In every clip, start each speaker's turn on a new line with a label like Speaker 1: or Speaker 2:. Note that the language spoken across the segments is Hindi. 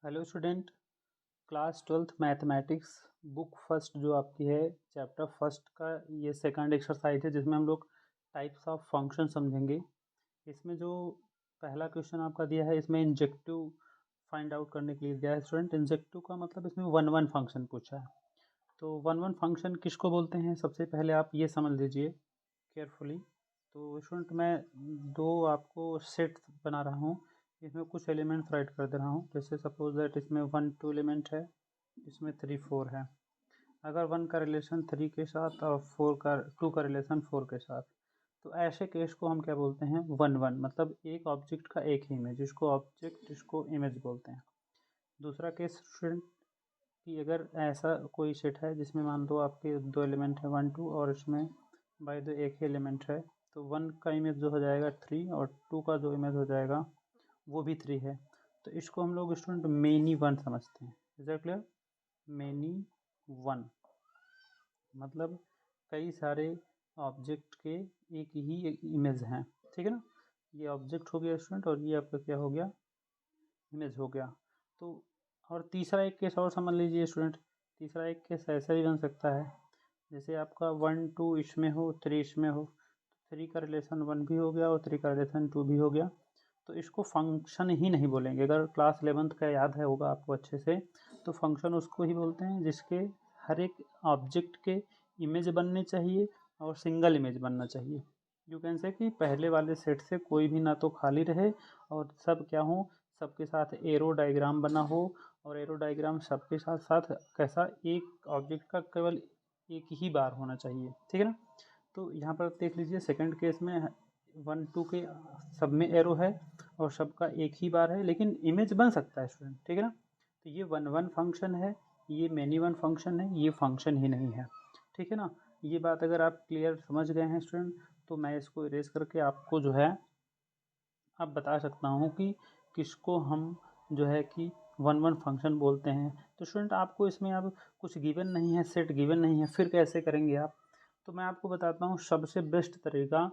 Speaker 1: Hello student. Class 12th mathematics book first जो आपकी है चैप्टर फर्स्ट का ये सेकंड एक्सरसाइज है जिसमें हम लोग टाइप्स ऑफ फंक्शन समझेंगे। इसमें जो पहला क्वेश्चन आपका दिया है इसमें इंजेक्टिव फाइंड आउट करने के लिए दिया है स्टूडेंट। इंजेक्टिव का मतलब इसमें वन वन फंक्शन पूछा है। तो वन वन फंक्शन किसको बोलते हैं सबसे पहले आप ये समझ लीजिए केयरफुली। तो स्टूडेंट मैं दो आपको सेट बना रहा हूँ, इसमें कुछ एलिमेंट्स राइट कर दे रहा हूँ। जैसे सपोज दैट इसमें 1 2 एलिमेंट है, इसमें 3 4 है। अगर 1 का रिलेशन 3 के साथ और 2 का रिलेशन 4 के साथ, तो ऐसे केस को हम क्या बोलते हैं, वन वन, मतलब एक ऑब्जेक्ट का एक ही इमेज, इसको ऑब्जेक्ट इसको इमेज बोलते हैं। दूसरा केस स्टूडेंट कि अगर ऐसा कोई सेट है जिसमें मान लो आपके दो एलिमेंट है 1 2 और इसमें बाय द एक ही एलिमेंट है, तो 1 का इमेज जो हो जाएगा 3 और 2 का जो इमेज हो जाएगा वो भी 3 है। तो इसको हम लोग स्टूडेंट मेनी वन समझते हैं। Is that clear? Many one मतलब कई सारे ऑब्जेक्ट के एक ही इमेज हैं। ठीक है ना? ये ऑब्जेक्ट हो गया स्टूडेंट और ये आपका क्या हो गया, इमेज हो गया। तो और तीसरा एक केस और समझ लीजिए स्टूडेंट। तीसरा एक केस ऐसा भी बन सकता है जैसे आपका 1 2 इसमें हो 3 इसमें हो, तो 3 का रिलेशन 1 भी हो गया और 3 का रिलेशन 2 भी हो गया। तो इसको फंक्शन ही नहीं बोलेंगे। अगर क्लास 11th का याद है होगा आपको अच्छे से, तो फंक्शन उसको ही बोलते हैं जिसके हर एक ऑब्जेक्ट के इमेज बनने चाहिए और सिंगल इमेज बनना चाहिए। यू कैन से कि पहले वाले सेट से कोई भी ना तो खाली रहे और सब क्या हो, सबके साथ एरो डायग्राम बना हो, और एरो डायग्राम सबके साथ साथ कैसा, एक ऑब्जेक्ट का केवल एक ही बार होना चाहिए। ठीक है ना? तो यहाँ पर देख लीजिए सेकंड केस में 1 2 के सब में एरो है और सबका एक ही बार है, लेकिन इमेज बन सकता है स्टूडेंट। ठीक है ना? तो ये वन वन फंक्शन है, ये मैनी वन फंक्शन है, ये फंक्शन ही नहीं है। ठीक है ना? ये बात अगर आप क्लियर समझ गए हैं स्टूडेंट, तो मैं इसको इरेज करके आपको जो है अब बता सकता हूँ कि किसको हम जो है कि वन वन फंक्शन बोलते हैं। तो स्टूडेंट आपको इसमें अब कुछ गिवन नहीं है, सेट गिवन नहीं है, फिर कैसे करेंगे आप? तो मैं आपको बताता हूँ सबसे बेस्ट तरीका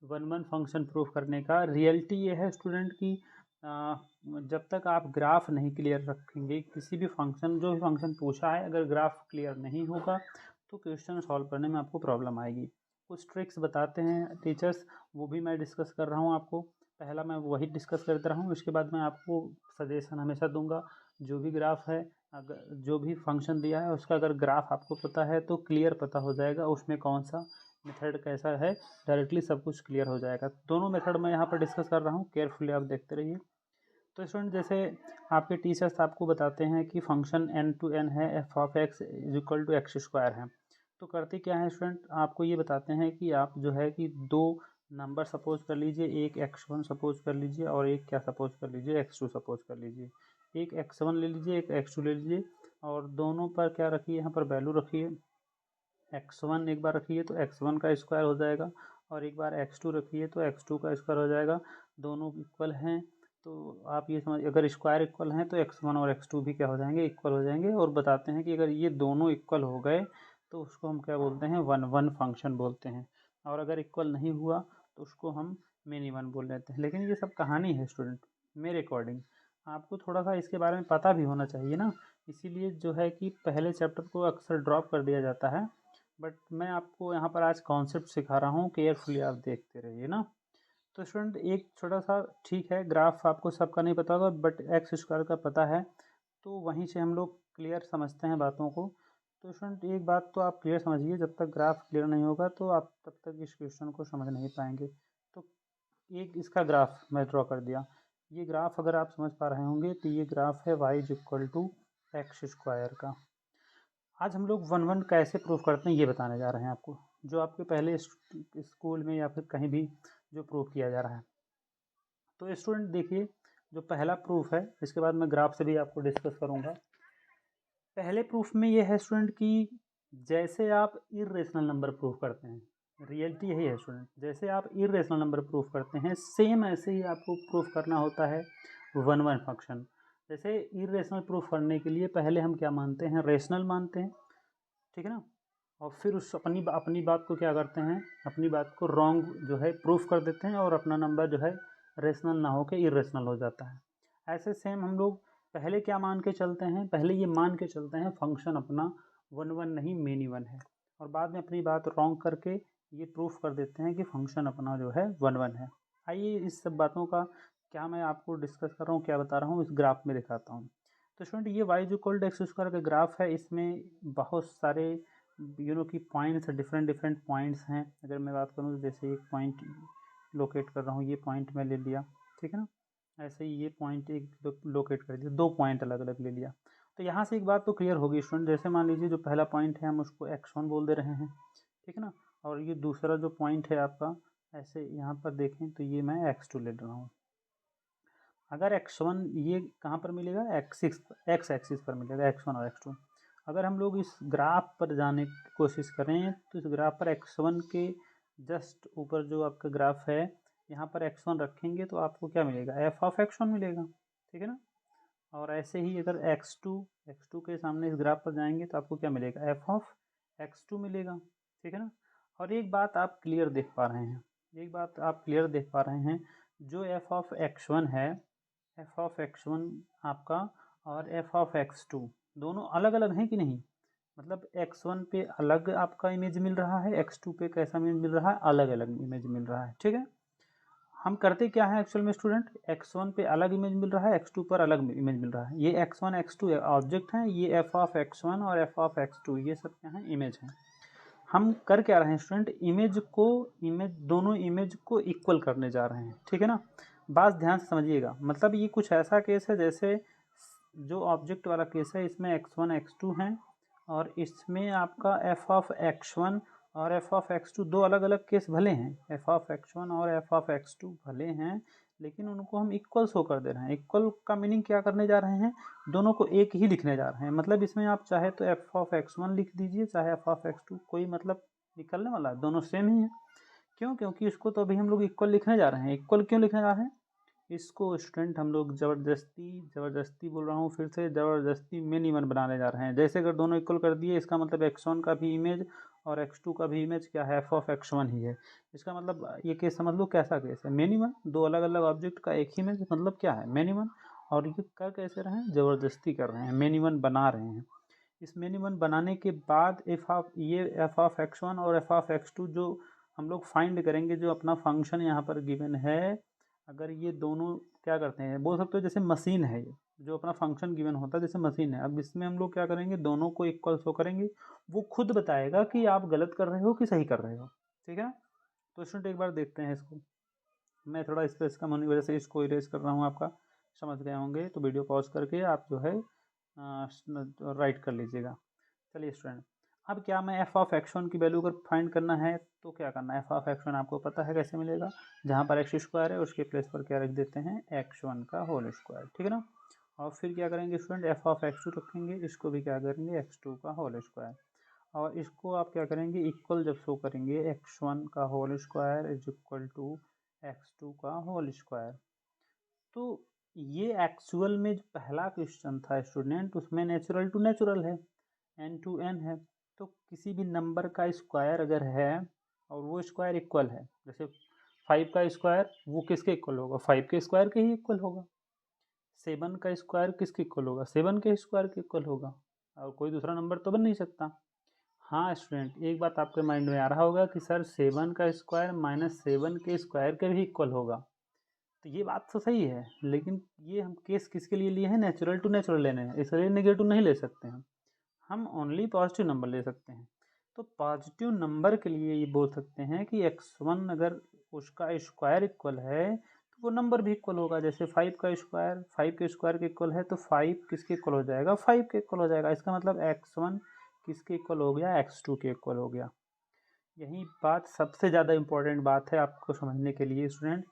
Speaker 1: वन वन फंक्शन प्रूफ करने का। रियलिटी ये है स्टूडेंट कि जब तक आप ग्राफ नहीं क्लियर रखेंगे, किसी भी फंक्शन, जो भी फंक्शन पूछा है, अगर ग्राफ क्लियर नहीं होगा तो क्वेश्चन सॉल्व करने में आपको प्रॉब्लम आएगी। कुछ ट्रिक्स बताते हैं टीचर्स, वो भी मैं डिस्कस कर रहा हूँ आपको। पहला मैं वही डिस्कस करता रहा हूँ, उसके बाद मैं आपको सजेशन हमेशा दूंगा। जो भी ग्राफ है, अगर जो भी फंक्शन दिया है उसका अगर ग्राफ आपको पता है तो क्लियर पता हो जाएगा उसमें कौन सा मेथड कैसा है, डायरेक्टली सब कुछ क्लियर हो जाएगा। दोनों मेथड मैं यहाँ पर डिस्कस कर रहा हूँ, केयरफुली आप देखते रहिए। तो स्टूडेंट जैसे आपके टीचर्स आपको बताते हैं कि फंक्शन n to n है, F of X is equal to X square है, तो करते क्या है स्टूडेंट, आपको ये बताते हैं कि आप जो है कि दो नंबर सपोज कर लीजिए, एक x1 सपोज कर लीजिए और एक क्या सपोज कर लीजिए, x2 सपोज कर लीजिए। एक x1 ले लीजिए, एक x2 ले लीजिए, और दोनों पर क्या रखिए, यहाँ पर वैल्यू रखिए। x1 एक बार रखिए तो x1 का स्क्वायर हो जाएगा, और एक बार x2 रखिए तो x2 का स्क्वायर हो जाएगा। दोनों इक्वल हैं तो आप ये समझ, अगर स्क्वायर इक्वल हैं तो x1 और x2 भी क्या हो जाएंगे, इक्वल हो जाएंगे। और बताते हैं कि अगर ये दोनों इक्वल हो गए तो उसको हम क्या बोलते हैं, वन वन फंक्शन बोलते हैं। और अगर इक्वल नहीं हुआ तो उसको हम मिनी वन बोल लेते हैं। लेकिन ये सब कहानी है स्टूडेंट, मेरे अकॉर्डिंग आपको थोड़ा सा इसके बारे में पता भी होना चाहिए ना, इसीलिए जो है कि पहले चैप्टर को अक्सर ड्रॉप कर दिया जाता है। बट मैं आपको यहाँ पर आज कॉन्सेप्ट सिखा रहा हूँ, केयरफुली आप देखते रहिए ना। तो स्टूडेंट एक छोटा सा, ठीक है ग्राफ आपको सबका नहीं पता होगा बट एक्स स्क्वायर का पता है, तो वहीं से हम लोग क्लियर समझते हैं बातों को। तो स्टूडेंट एक बात तो आप क्लियर समझिए, जब तक ग्राफ क्लियर नहीं होगा तो आप तब तक इस क्वेश्चन को समझ नहीं पाएंगे। तो एक इसका ग्राफ मैं ड्रॉ कर दिया। ये ग्राफ अगर आप समझ पा रहे होंगे तो ये ग्राफ है y is equal to X square का। आज हम लोग वन वन कैसे प्रूफ करते हैं ये बताने जा रहे हैं आपको, जो आपके पहले स्कूल में या फिर कहीं भी जो प्रूफ किया जा रहा है। तो स्टूडेंट देखिए, जो पहला प्रूफ है, इसके बाद मैं ग्राफ से भी आपको डिस्कस करूंगा। पहले प्रूफ में ये है स्टूडेंट कि जैसे आप इरेशनल नंबर प्रूफ करते हैं, रियलिटी यही है स्टूडेंट, जैसे आप इरेशनल नंबर प्रूफ करते हैं सेम ऐसे ही आपको प्रूफ करना होता है वन वन फंक्शन। जैसे इरेशनल प्रूफ करने के लिए पहले हम क्या मानते हैं, रेशनल मानते हैं। ठीक है ना? और फिर उस अपनी अपनी बात को क्या करते हैं, अपनी बात को रॉन्ग जो है प्रूफ कर देते हैं और अपना नंबर जो है रेशनल ना होकर इरेशनल हो जाता है। ऐसे सेम हम लोग पहले क्या मान के चलते हैं, पहले ये मान के चलते हैं फंक्शन अपना 1 1 नहीं मेनी 1 है, और बाद में अपनी बात रॉन्ग करके ये प्रूफ कर देते हैं कि फंक्शन अपना जो है 1 1 है। आइए इस सब बातों का क्या मैं आपको डिस्कस कर रहा हूँ, क्या बता रहा हूँ, इस ग्राफ में दिखाता हूँ। तो स्टूडेंट ये y equal to X square का ग्राफ है, इसमें बहुत सारे की पॉइंट्स, डिफरेंट पॉइंट्स हैं। अगर मैं बात करूँ तो जैसे एक पॉइंट लोकेट कर रहा हूँ, ये पॉइंट मैं ले लिया, ठीक है ना, ऐसे ही ये पॉइंट एक लोकेट कर दिया, 2 पॉइंट अलग अलग ले लिया। तो यहाँ से एक बात तो क्लियर होगी स्टूडेंट, जैसे मान लीजिए जो पहला पॉइंट है हम उसको x1 बोल दे रहे हैं, ठीक है ना, और ये दूसरा जो पॉइंट है आपका, ऐसे यहाँ पर देखें तो ये मैं x2 ले रहा हूँ। अगर x1 ये कहाँ पर मिलेगा, x एक्सिस पर मिलेगा, x1 और x2। अगर हम लोग इस ग्राफ पर जाने की कोशिश करें तो इस ग्राफ पर x1 के जस्ट ऊपर जो आपका ग्राफ है, यहाँ पर x1 रखेंगे तो आपको क्या मिलेगा, f ऑफ x1 मिलेगा, ठीक है ना। और ऐसे ही अगर x2 के सामने इस ग्राफ पर जाएंगे तो आपको क्या मिलेगा, f ऑफ x2 मिलेगा, ठीक है ना। और एक बात आप क्लियर देख पा रहे हैं, एक बात आप क्लियर देख पा रहे हैं, जो f ऑफ x1 है, f ऑफ x1 आपका और f ऑफ x2 दोनों अलग अलग हैं कि नहीं, मतलब x1 पे अलग आपका इमेज मिल रहा है, x2 पे कैसा इमेज मिल रहा है, अलग अलग इमेज मिल रहा है, ठीक है। हम करते क्या है एक्चुअल में स्टूडेंट, x1 पे अलग इमेज मिल रहा है, x2 पर अलग इमेज मिल रहा है। ये x1 x2 ऑब्जेक्ट हैं, ये f ऑफ x1 और f ऑफ x2 ये सब क्या हैं, इमेज हैं। हम कर क्या रहे हैं स्टूडेंट, दोनों इमेज को इक्वल करने जा रहे हैं, ठीक है ना। बात ध्यान से समझिएगा, मतलब ये कुछ ऐसा केस है जैसे जो ऑब्जेक्ट वाला केस है, इसमें x1 x2 हैं और इसमें आपका f ऑफ x1 और f ऑफ x2 दो अलग अलग केस भले हैं, f ऑफ x1 और f ऑफ x2 भले हैं, लेकिन उनको हम इक्वल शो कर दे रहे हैं। इक्वल का मीनिंग क्या करने जा रहे हैं, दोनों को एक ही लिखने जा रहे हैं। मतलब इसमें आप चाहे तो f ऑफ x1 लिख दीजिए, चाहे f ऑफ x2, कोई मतलब निकलने वाला है, दोनों सेम ही है। क्यों, क्योंकि इसको तो अभी हम लोग इक्वल लिखने जा रहे हैं। इक्वल क्यों लिखने जा रहे हैं, इसको स्टूडेंट हम लोग ज़बरदस्ती बोल रहा हूँ फिर से, ज़बरदस्ती मेनी वन बनाने जा रहे हैं। जैसे अगर दोनों इक्वल कर दिए, इसका मतलब x1 का भी इमेज और x2 का भी इमेज क्या है, f ऑफ x1 ही है। इसका मतलब ये केस समझ लो कैसा केस है, मेनी वन, दो अलग अलग ऑब्जेक्ट का एक ही इमेज, मतलब क्या है, मेनी वन। और ये कर कैसे रहे हैं, ज़बरदस्ती कर रहे हैं, मेनी वन बना रहे हैं। इस मेनी वन बनाने के बाद f ऑफ x1 और f ऑफ x2 जो हम लोग फाइंड करेंगे, जो अपना फंक्शन यहाँ पर गिवन है, अगर ये दोनों क्या करते हैं, बोल सकते हो जैसे मशीन है, ये जो अपना फंक्शन गिवन होता है जैसे मशीन है। अब इसमें हम लोग क्या करेंगे, दोनों को इक्वल शो करेंगे, वो खुद बताएगा कि आप गलत कर रहे हो कि सही कर रहे हो, ठीक है। तो स्टूडेंट एक बार देखते हैं इसको, मैं थोड़ा स्पेस कम होने की वजह से इसको इरेज कर रहा हूँ, आपका समझ गए होंगे तो वीडियो पॉज करके आप जो है राइट कर लीजिएगा। चलिए स्टूडेंट, अब क्या मैं f ऑफ x1 की वैल्यू अगर फाइंड करना है तो क्या करना है, f ऑफ x1 आपको पता है कैसे मिलेगा, जहाँ पर x स्क्वायर है उसके प्लेस पर क्या रख देते हैं, x1 का होल स्क्वायर, ठीक है ना। और फिर क्या करेंगे स्टूडेंट, f ऑफ x2 रखेंगे, इसको भी क्या करेंगे, x2 का होल स्क्वायर, और इसको आप क्या करेंगे, इक्वल जब शो करेंगे, x1 का whole square is equal to x2 का होल स्क्वायर। तो ये एक्चुअल में जो पहला क्वेश्चन था स्टूडेंट, उसमें नेचुरल टू नेचुरल है, n टू n है। तो किसी भी नंबर का स्क्वायर अगर है और वो स्क्वायर इक्वल है, जैसे 5 का स्क्वायर वो किसके इक्वल होगा, 5 के स्क्वायर के ही इक्वल होगा। 7 का स्क्वायर किसके इक्वल होगा, 7 के स्क्वायर के इक्वल होगा, और कोई दूसरा नंबर तो बन नहीं सकता। हाँ स्टूडेंट, एक बात आपके माइंड में आ रहा होगा कि सर 7 का स्क्वायर माइनस 7 के स्क्वायर के भी इक्वल होगा। तो ये बात तो सही है, लेकिन ये हम केस किसके लिए लिए हैं, नेचुरल टू नेचुरल लेने हैं, इसलिए नेगेटिव नहीं ले सकते हैं हम ओनली पॉजिटिव नंबर ले सकते हैं। तो पॉजिटिव नंबर के लिए ये बोल सकते हैं कि x1 अगर उसका स्क्वायर इक्वल है तो वो नंबर भी इक्वल होगा। जैसे 5 का स्क्वायर 5 के स्क्वायर के इक्वल है, तो 5 किसके इक्वल हो जाएगा, 5 के इक्वल हो जाएगा। इसका मतलब x1 किसके इक्वल हो गया, x2 के इक्वल हो गया। यही बात सबसे ज़्यादा इम्पोर्टेंट बात है आपको समझने के लिए स्टूडेंट,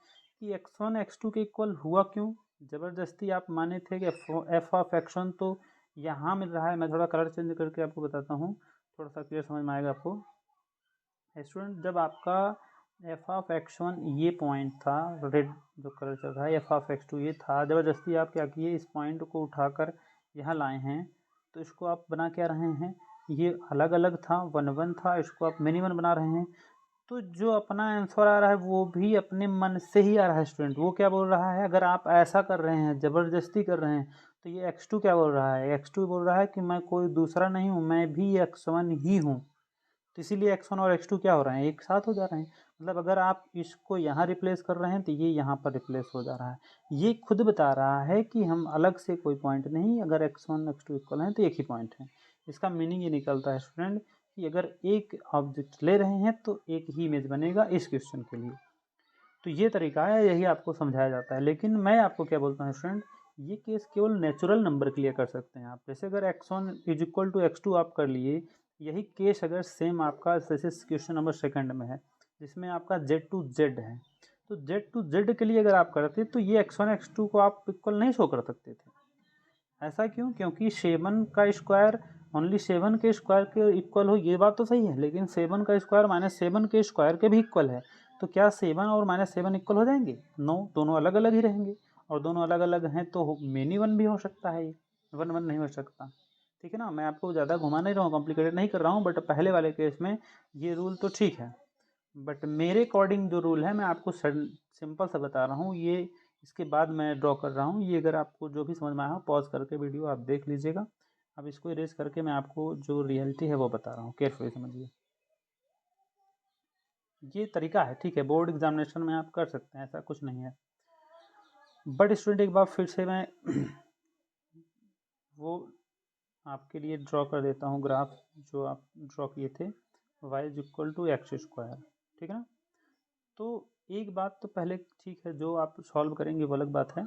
Speaker 1: कि x1 x2 के इक्वल हुआ क्यों। ज़बरदस्ती आप माने थे कि f ऑफ x1 तो यहाँ मिल रहा है। मैं थोड़ा कलर चेंज करके आपको बताता हूँ, थोड़ा सा क्लियर समझ में आएगा आपको। स्टूडेंट, जब आपका f ऑफ x1 ये पॉइंट था, रेड जो कलर चल रहा है, f ऑफ x2 ये था, ज़बरदस्ती आप क्या किए, इस पॉइंट को उठाकर यहाँ लाए हैं, तो इसको आप बना क्या रहे हैं, ये अलग अलग था, 1 1 था, इसको आप मिनी वन बना रहे हैं। तो जो अपना आंसर आ रहा है वो भी अपने मन से ही आ रहा है स्टूडेंट। वो क्या बोल रहा है, अगर आप ऐसा कर रहे हैं, ज़बरदस्ती कर रहे हैं, तो ये x2 क्या बोल रहा है, x2 बोल रहा है कि मैं कोई दूसरा नहीं हूँ, मैं भी x1 ही हूँ। तो इसीलिए x1 और x2 क्या हो रहे हैं, एक साथ हो जा रहे हैं। मतलब अगर आप इसको यहाँ रिप्लेस कर रहे हैं तो ये यहाँ पर रिप्लेस हो जा रहा है। ये खुद बता रहा है कि हम अलग से कोई पॉइंट नहीं, अगर x1 x2 इक्वल हैं तो एक ही पॉइंट है। इसका मीनिंग ये निकलता है स्टूडेंट कि अगर एक ऑब्जेक्ट ले रहे हैं तो एक ही इमेज बनेगा इस क्वेश्चन के लिए। तो ये तरीका है, यही आपको समझाया जाता है। लेकिन मैं आपको क्या बोलता हूँ स्टूडेंट, ये केस केवल नेचुरल नंबर के लिए कर सकते हैं आप। जैसे अगर x1 is equal to x2 आप कर लिए, यही केस अगर सेम आपका जैसे क्वेश्चन नंबर सेकंड में है जिसमें आपका z टू z है, तो z टू z के लिए अगर आप करते तो ये x1 x2 को आप इक्वल नहीं शो कर सकते थे। ऐसा क्यों? क्योंकि 7 का स्क्वायर ओनली 7 के स्क्वायर के इक्वल हो, ये बात तो सही है, लेकिन 7 का स्क्वायर माइनस 7 के स्क्वायर के भी इक्वल है। तो क्या 7 और माइनस 7 इक्वल हो जाएंगे? नो, दोनों अलग अलग ही रहेंगे। और दोनों अलग अलग हैं तो मेनी वन भी हो सकता है, ये वन वन नहीं हो सकता। ठीक है ना, मैं आपको ज़्यादा घुमा नहीं रहा हूँ, कॉम्प्लिकेटेड नहीं कर रहा हूँ, बट पहले वाले केस में ये रूल तो ठीक है। बट मेरे अकॉर्डिंग जो रूल है मैं आपको सिंपल सा बता रहा हूँ, ये इसके बाद मैं ड्रॉ कर रहा हूँ। ये अगर आपको जो भी समझ में आया हो पॉज करके वीडियो आप देख लीजिएगा। अब इसको इरेज करके मैं आपको जो रियलिटी है वो बता रहा हूँ, केयरफुली समझिए। ये तरीका है, ठीक है, बोर्ड एग्जामिनेशन में आप कर सकते हैं, ऐसा कुछ नहीं है। बट स्टूडेंट एक बार फिर से मैं वो आपके लिए ड्रॉ कर देता हूँ ग्राफ जो आप ड्रॉ किए थे, y is equal to X square, ठीक है ना। तो एक बात तो पहले ठीक है, जो आप सॉल्व करेंगे वो अलग बात है,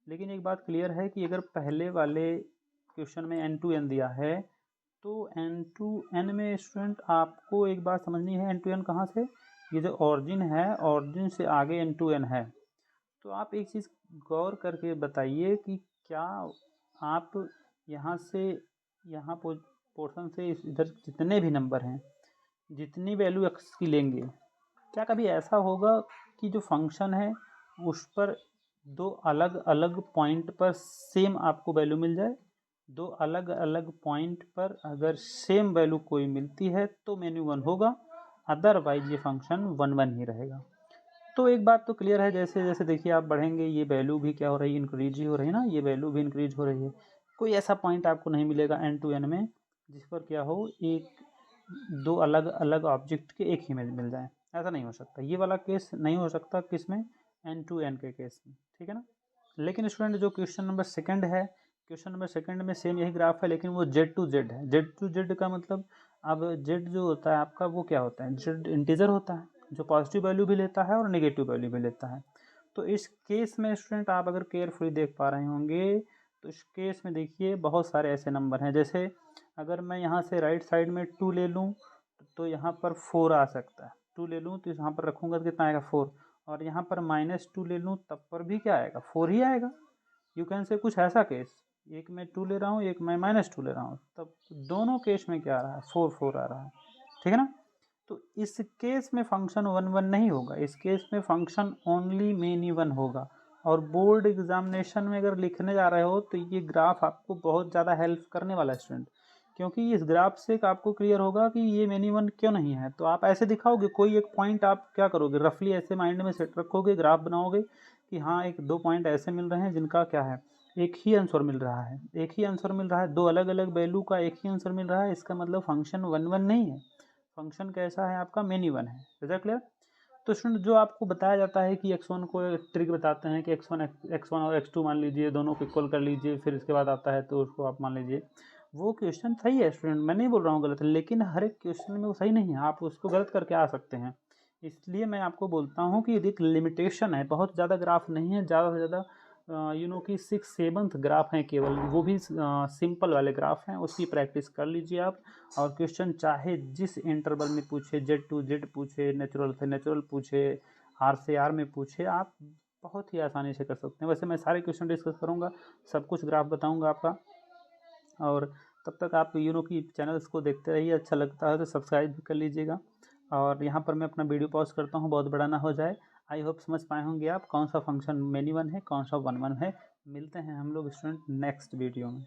Speaker 1: लेकिन एक बात क्लियर है कि अगर पहले वाले क्वेश्चन में n टू n दिया है तो n टू n में स्टूडेंट आपको एक बात समझनी है, n टू n कहाँ से, ये जो ऑरिजिन है ऑरिजिन से आगे n टू n है। तो आप एक चीज़ गौर करके बताइए कि क्या आप यहाँ से यहाँ पोर्शन से इधर जितने भी नंबर हैं, जितनी वैल्यू x की लेंगे, क्या कभी ऐसा होगा कि जो फंक्शन है उस पर दो अलग अलग पॉइंट पर सेम आपको वैल्यू मिल जाए? दो अलग अलग पॉइंट पर अगर सेम वैल्यू कोई मिलती है तो मेन्यू वन होगा, अदरवाइज ये फंक्शन वन वन ही रहेगा। तो एक बात तो क्लियर है, जैसे जैसे देखिए आप बढ़ेंगे ये वैल्यू भी क्या हो रही है, इंक्रीज ही हो रही है ना, ये वैल्यू भी इंक्रीज हो रही है। कोई ऐसा पॉइंट आपको नहीं मिलेगा n टू n में जिस पर क्या हो, एक दो अलग अलग ऑब्जेक्ट के एक ही इमेज मिल जाए, ऐसा नहीं हो सकता। ये वाला केस नहीं हो सकता किस में, n टू n के केस में, ठीक है ना। लेकिन स्टूडेंट जो क्वेश्चन नंबर सेकंड है, क्वेश्चन नंबर सेकंड में सेम यही ग्राफ है, लेकिन वो z टू z है। z टू z का मतलब, अब z जो होता है आपका वो क्या होता है, z इंटीजर होता है जो पॉजिटिव वैल्यू भी लेता है और नेगेटिव वैल्यू भी लेता है। तो इस केस में स्टूडेंट आप अगर केयरफुली देख पा रहे होंगे तो इस केस में देखिए बहुत सारे ऐसे नंबर हैं, जैसे अगर मैं यहाँ से राइट साइड में 2 ले लूँ तो यहाँ पर 4 आ सकता है। 2 ले लूँ तो यहाँ पर रखूँगा तो कितना आएगा 4, और यहाँ पर -2 ले लूँ तब पर भी क्या आएगा, 4 ही आएगा। यू कैन से कुछ ऐसा केस, एक मैं 2 ले रहा हूँ, एक मैं -2 ले रहा हूँ, तब दोनों केस में क्या आ रहा है, 4 4 आ रहा है, ठीक है ना। तो इस केस में फंक्शन वन वन नहीं होगा, इस केस में फंक्शन ओनली मेनी वन होगा। और बोर्ड एग्जामिनेशन में अगर लिखने जा रहे हो तो ये ग्राफ आपको बहुत ज़्यादा हेल्प करने वाला है स्टूडेंट, क्योंकि इस ग्राफ से आपको क्लियर होगा कि ये मेनी वन क्यों नहीं है। तो आप ऐसे दिखाओगे, कोई एक पॉइंट आप क्या करोगे, रफली ऐसे माइंड में सेट रखोगे, ग्राफ बनाओगे कि हाँ एक दो पॉइंट ऐसे मिल रहे हैं जिनका क्या है, एक ही आंसर मिल रहा है, एक ही आंसर मिल रहा है, दो अलग अलग वैल्यू का एक ही आंसर मिल रहा है, इसका मतलब फंक्शन वन वन नहीं है, फंक्शन कैसा है आपका, मेनी वन है। Is that clear? तो स्टूडेंट जो आपको बताया जाता है कि x1 को ट्रिक बताते हैं कि x1 और x2 मान लीजिए, दोनों को इक्वल कर लीजिए, फिर इसके बाद आता है तो उसको आप मान लीजिए, वो क्वेश्चन सही है स्टूडेंट, मैं नहीं बोल रहा हूँ गलत है, लेकिन हर एक क्वेश्चन में वो सही नहीं है, आप उसको गलत करके आ सकते हैं। इसलिए मैं आपको बोलता हूँ कि एक लिमिटेशन है, बहुत ज़्यादा ग्राफ नहीं है, ज़्यादा से ज़्यादा कि 6-7 ग्राफ हैं केवल, वो भी सिंपल वाले ग्राफ हैं, उसकी प्रैक्टिस कर लीजिए आप। और क्वेश्चन चाहे जिस इंटरवल में पूछे, जेड टू जेड पूछे, नेचुरल से नेचुरल पूछे, आर से आर में पूछे, आप बहुत ही आसानी से कर सकते हैं। वैसे मैं सारे क्वेश्चन डिस्कस करूँगा, सब कुछ ग्राफ बताऊँगा आपका, और तब तक आप कि चैनल्स को देखते रहिए, अच्छा लगता है तो सब्सक्राइब भी कर लीजिएगा। और यहाँ पर मैं अपना वीडियो पॉज करता हूँ, बहुत बड़ा ना हो जाए। आई होप समझ पाए होंगे आप कौन सा फंक्शन मेनी वन है, कौन सा वन वन है। मिलते हैं हम लोग स्टूडेंट नेक्स्ट वीडियो में।